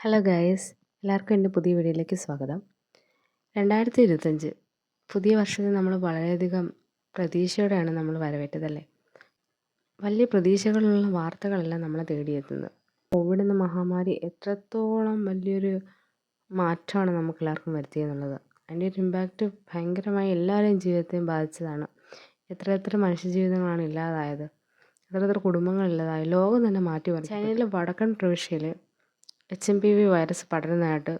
Hello guys, എല്ലാവർക്കും എൻ്റെ പുതിയ വീഡിയോയിലേക്ക് സ്വാഗതം. 2025 പുതിയ വർഷത്തെ നമ്മൾ വളരെയധികം പ്രതീക്ഷയോടെയാണ് നമ്മൾ വരവേറ്റതല്ലേ. വലിയ പ്രതീക്ഷകളുള്ള വാർത്തകളെല്ലാം നമ്മളെ തേടിയെത്തുന്നത്. കോവിഡ് എന്ന മഹാമാരി എത്രത്തോളം വലിയൊരു മാറ്റമാണ് നമുക്കെല്ലാവർക്കും വരുത്തിയെന്നുള്ളത്. അതിൻ്റെ ഒരു ഇമ്പാക്റ്റ് ഭയങ്കരമായി എല്ലാവരുടെയും ജീവിതത്തെയും ബാധിച്ചതാണ്. എത്ര മനുഷ്യജീവിതങ്ങളാണ് ഇല്ലാതായത്, എത്ര കുടുംബങ്ങൾ ഇല്ലാതായി, ലോകം തന്നെ മാറ്റിമറിച്ചു. ചൈനയിലെ വടക്കൻ പ്രവിശ്യയിൽ HMPV വൈറസ് പടരുന്നതായിട്ട്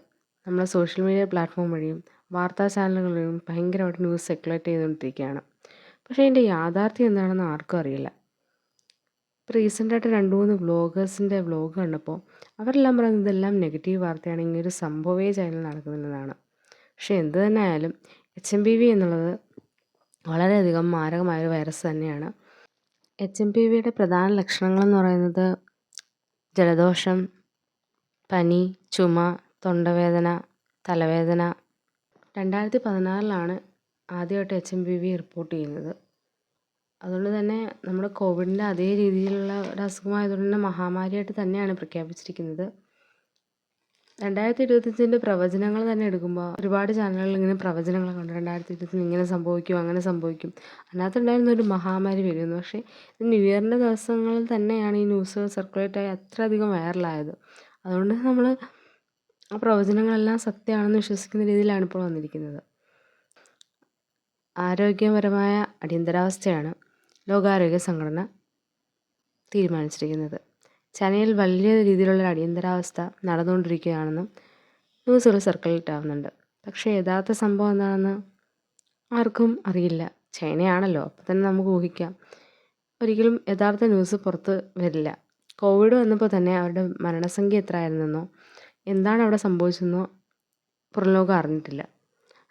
നമ്മൾ സോഷ്യൽ മീഡിയ പ്ലാറ്റ്ഫോം വഴിയും വാർത്താ ചാനലുകൾ വഴിയും ഭയങ്കരമായിട്ട് ന്യൂസ് സർക്കുലേറ്റ് ചെയ്തുകൊണ്ടിരിക്കുകയാണ്. പക്ഷേ അതിൻ്റെ യാഥാർത്ഥ്യം എന്താണെന്ന് ആർക്കും അറിയില്ല. ഇപ്പോൾ റീസെൻ്റായിട്ട് 2-3 വ്ളോഗേഴ്സിൻ്റെ വ്ളോഗ് കണ്ടപ്പോൾ അവരെല്ലാം പറയുന്നത് ഇതെല്ലാം നെഗറ്റീവ് വാർത്തയാണ്, ഇങ്ങനൊരു സംഭവമേ ചൈനയിൽ നടക്കുന്നില്ലെന്നാണ്. പക്ഷേ എന്ത് തന്നെ ആയാലും HMPV എന്നുള്ളത് വളരെയധികം മാരകമായൊരു വൈറസ് തന്നെയാണ്. HMPVയുടെ പ്രധാന ലക്ഷണങ്ങളെന്ന് പറയുന്നത് ജലദോഷം, പനി, ചുമ, തൊണ്ടവേദന, തലവേദന. 2016 ആദ്യമായിട്ട് HMPV റിപ്പോർട്ട് ചെയ്യുന്നത്. അതുകൊണ്ട് തന്നെ നമ്മുടെ കോവിഡിൻ്റെ അതേ രീതിയിലുള്ള ഒരു അസുഖമായതുകൊണ്ട് തന്നെ മഹാമാരിയായിട്ട് തന്നെയാണ് പ്രഖ്യാപിച്ചിരിക്കുന്നത്. 2025 പ്രവചനങ്ങൾ തന്നെ എടുക്കുമ്പോൾ ഒരുപാട് ചാനലുകളിൽ ഇങ്ങനെ പ്രവചനങ്ങൾ കണ്ടു. 2025 ഇങ്ങനെ സംഭവിക്കും, അങ്ങനെ സംഭവിക്കും. അതിനകത്തുണ്ടായിരുന്ന ഒരു മഹാമാരി വരുന്നു. പക്ഷേ ന്യൂ ഇയറിൻ്റെ ദിവസങ്ങളിൽ തന്നെയാണ് ഈ ന്യൂസ് സർക്കുലേറ്റായി അത്രയധികം വൈറലായത്. അതുകൊണ്ട് നമ്മൾ ആ പ്രവചനങ്ങളെല്ലാം സത്യമാണെന്ന് വിശ്വസിക്കുന്ന രീതിയിലാണ് ഇപ്പോൾ വന്നിരിക്കുന്നത്. ആരോഗ്യപരമായ അടിയന്തരാവസ്ഥയാണ് ലോകാരോഗ്യ സംഘടന തീരുമാനിച്ചിരിക്കുന്നത്. ചൈനയിൽ വലിയ രീതിയിലുള്ള അടിയന്തരാവസ്ഥ നടന്നുകൊണ്ടിരിക്കുകയാണെന്നും ന്യൂസുകൾ സർക്കുലേറ്റ് ആവുന്നുണ്ട്. പക്ഷേ യഥാർത്ഥ സംഭവം എന്താണെന്ന് ആർക്കും അറിയില്ല. ചൈനയാണല്ലോ, അപ്പോൾ തന്നെ നമുക്ക് ഊഹിക്കാം. ഒരിക്കലും യഥാർത്ഥ ന്യൂസ് പുറത്ത് വരില്ല. കോവിഡ് വന്നപ്പോൾ തന്നെ അവരുടെ മരണസംഖ്യ എത്ര ആയിരുന്നെന്നോ എന്താണ് അവിടെ സംഭവിച്ചതെന്നോ പുറംലോകം അറിഞ്ഞിട്ടില്ല.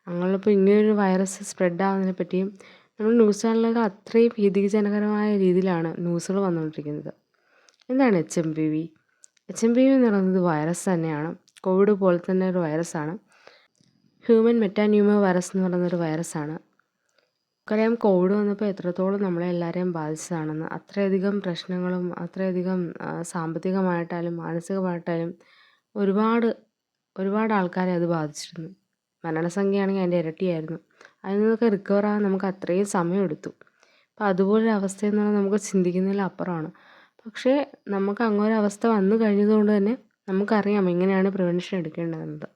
അങ്ങനെയുള്ളപ്പോൾ ഇങ്ങനൊരു വൈറസ് സ്പ്രെഡ് ആവുന്നതിനെ പറ്റിയും നമ്മൾ ന്യൂസ് ചാനലുകൾ അത്രയും ഭീതിജനകരമായ രീതിയിലാണ് ന്യൂസുകൾ വന്നുകൊണ്ടിരിക്കുന്നത്. എന്താണ് HMPV? HMPV എന്ന് പറയുന്നത് വൈറസ് തന്നെയാണ്. കോവിഡ് പോലെ തന്നെ ഒരു വൈറസാണ്. ഹ്യൂമൻ മെറ്റാന്യൂമോ വൈറസ് എന്ന് പറയുന്നൊരു വൈറസാണ്. നമുക്കറിയാം കോവിഡ് വന്നപ്പോൾ എത്രത്തോളം നമ്മളെ എല്ലാവരെയും ബാധിച്ചതാണെന്ന്. അത്രയധികം പ്രശ്നങ്ങളും അത്രയധികം സാമ്പത്തികമായിട്ടായാലും മാനസികമായിട്ടായാലും ഒരുപാട് ആൾക്കാരെ അത് ബാധിച്ചിരുന്നു. മരണസംഖ്യയാണെങ്കിൽ അതിൻ്റെ ഇരട്ടിയായിരുന്നു. അതിൽ നിന്നൊക്കെ റിക്കവർ ആകാൻ നമുക്ക് അത്രയും സമയമെടുത്തു. അപ്പോൾ അതുപോലൊരു അവസ്ഥയെന്ന് പറഞ്ഞാൽ നമുക്ക് ചിന്തിക്കുന്നതിൽ അപ്പുറമാണ്. പക്ഷേ നമുക്ക് അങ്ങനെ അവസ്ഥ വന്നു കഴിഞ്ഞതുകൊണ്ട് തന്നെ നമുക്കറിയാം എങ്ങനെയാണ് പ്രിവെൻഷൻ എടുക്കേണ്ടതെന്നത്.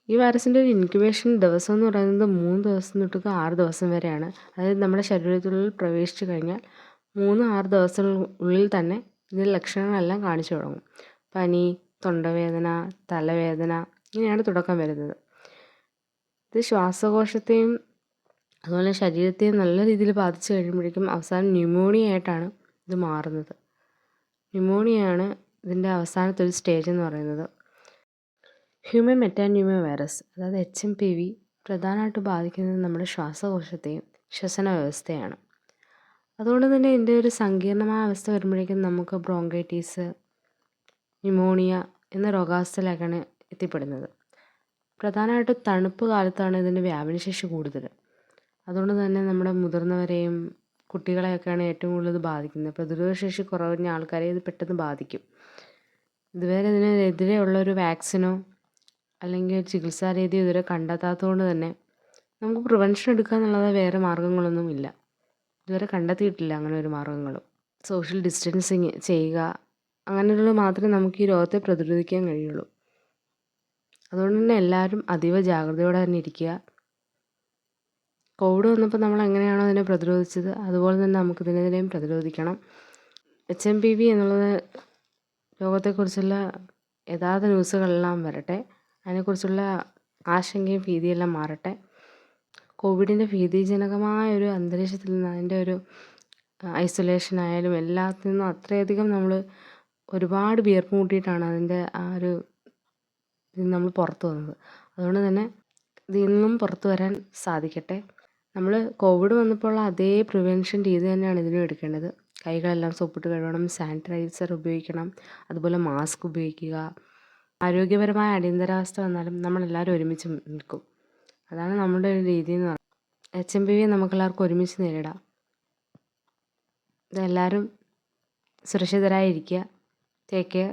ഈ വൈറസിൻ്റെ ഒരു ഇൻക്യുബേഷൻ ദിവസം എന്ന് പറയുന്നത് 3 ദിവസം തൊട്ട് 6 ദിവസം വരെയാണ്. അതായത് നമ്മുടെ ശരീരത്തിനുള്ളിൽ പ്രവേശിച്ചു കഴിഞ്ഞാൽ 3-6 ദിവസത്തിനുള്ളിൽ തന്നെ ഇതിൻ്റെ ലക്ഷണങ്ങളെല്ലാം കാണിച്ചു തുടങ്ങും. പനി, തൊണ്ടവേദന, തലവേദന, ഇങ്ങനെയാണ് തുടക്കം വരുന്നത്. ഇത് ശ്വാസകോശത്തെയും അതുപോലെ ശരീരത്തെയും നല്ല രീതിയിൽ ബാധിച്ചു കഴിയുമ്പോഴേക്കും അവസാനം ന്യൂമോണിയ ആയിട്ടാണ് ഇത് മാറുന്നത്. ന്യൂമോണിയയാണ് ഇതിൻ്റെ അവസാനത്തെ ഒരു സ്റ്റേജ് എന്ന് പറയുന്നത്. ഹ്യൂമൻ മെറ്റാന്യൂമോ വൈറസ് അതായത് HMPV പ്രധാനമായിട്ട് ബാധിക്കുന്നത് നമ്മുടെ ശ്വാസകോശത്തെയും ശ്വസന വ്യവസ്ഥയാണ്. അതുകൊണ്ട് തന്നെ ഇതിൻ്റെ ഒരു സങ്കീർണമായ അവസ്ഥ വരുമ്പോഴേക്കും നമുക്ക് ബ്രോങ്കൈറ്റീസ്, ന്യൂമോണിയ എന്ന രോഗാവസ്ഥയിലേക്കാണ് എത്തിപ്പെടുന്നത്. പ്രധാനമായിട്ടും തണുപ്പ് കാലത്താണ് ഇതിൻ്റെ വ്യാപനശേഷി കൂടുതൽ. അതുകൊണ്ട് തന്നെ നമ്മുടെ മുതിർന്നവരെയും കുട്ടികളെയൊക്കെയാണ് ഏറ്റവും കൂടുതൽ ഇത് ബാധിക്കുന്നത്. പ്രതിരോധശേഷി കുറഞ്ഞ ആൾക്കാരെ ഇത് പെട്ടെന്ന് ബാധിക്കും. ഇതുവരെ ഇതിനെതിരെയുള്ളൊരു വാക്സിനോ അല്ലെങ്കിൽ ചികിത്സാ രീതിയോ ഇതുവരെ കണ്ടെത്താത്തതുകൊണ്ട് തന്നെ നമുക്ക് പ്രിവെൻഷൻ എടുക്കുക എന്നുള്ളത് വേറെ മാർഗ്ഗങ്ങളൊന്നും ഇല്ല. ഇതുവരെ കണ്ടെത്തിയിട്ടില്ല അങ്ങനെ ഒരു മാർഗ്ഗങ്ങളും. സോഷ്യൽ ഡിസ്റ്റൻസിങ് ചെയ്യുക, അങ്ങനെയുള്ളത് മാത്രമേ നമുക്ക് ഈ രോഗത്തെ പ്രതിരോധിക്കാൻ കഴിയുള്ളൂ. അതുകൊണ്ട് തന്നെ എല്ലാവരും അതീവ ജാഗ്രതയോടെ തന്നെ ഇരിക്കുക. കോവിഡ് വന്നപ്പോൾ നമ്മൾ എങ്ങനെയാണോ അതിനെ പ്രതിരോധിച്ചത് അതുപോലെ തന്നെ നമുക്കിതിനെതിരെയും പ്രതിരോധിക്കണം. HMPV എന്നുള്ളത് രോഗത്തെക്കുറിച്ചുള്ള യഥാർത്ഥ ന്യൂസുകളെല്ലാം വരട്ടെ. അതിനെക്കുറിച്ചുള്ള ആശങ്കയും ഭീതിയെല്ലാം മാറട്ടെ. കോവിഡിൻ്റെ ഭീതിജനകമായ ഒരു അന്തരീക്ഷത്തിൽ നിന്ന് അതിൻ്റെ ഒരു ഐസൊലേഷൻ ആയാലും എല്ലാത്തിൽ നിന്നും അത്രയധികം നമ്മൾ ഒരുപാട് വിയർപ്പ് മുട്ടിയിട്ടാണ് അതിൻ്റെ ആ ഒരു ഇത് നമ്മൾ പുറത്തു വന്നത്. അതുകൊണ്ട് തന്നെ ഇതിൽ നിന്നും പുറത്തു വരാൻ സാധിക്കട്ടെ. നമ്മൾ കോവിഡ് വന്നപ്പോൾ അതേ പ്രിവെൻഷൻ രീതി തന്നെയാണ് ഇതിനും എടുക്കേണ്ടത്. കൈകളെല്ലാം സോപ്പിട്ട് കഴുകണം, സാനിറ്റൈസർ ഉപയോഗിക്കണം, അതുപോലെ മാസ്ക് ഉപയോഗിക്കുക. ആരോഗ്യപരമായ അടിയന്തരാവസ്ഥ വന്നാലും നമ്മളെല്ലാവരും ഒരുമിച്ച് നിൽക്കും. അതാണ് നമ്മുടെ ഒരു രീതി എന്ന് പറയുന്നത്. HMPV നമുക്കെല്ലാവർക്കും ഒരുമിച്ച് നേരിടാം. ഇതെല്ലാവരും സുരക്ഷിതരായിരിക്കുക. Take care.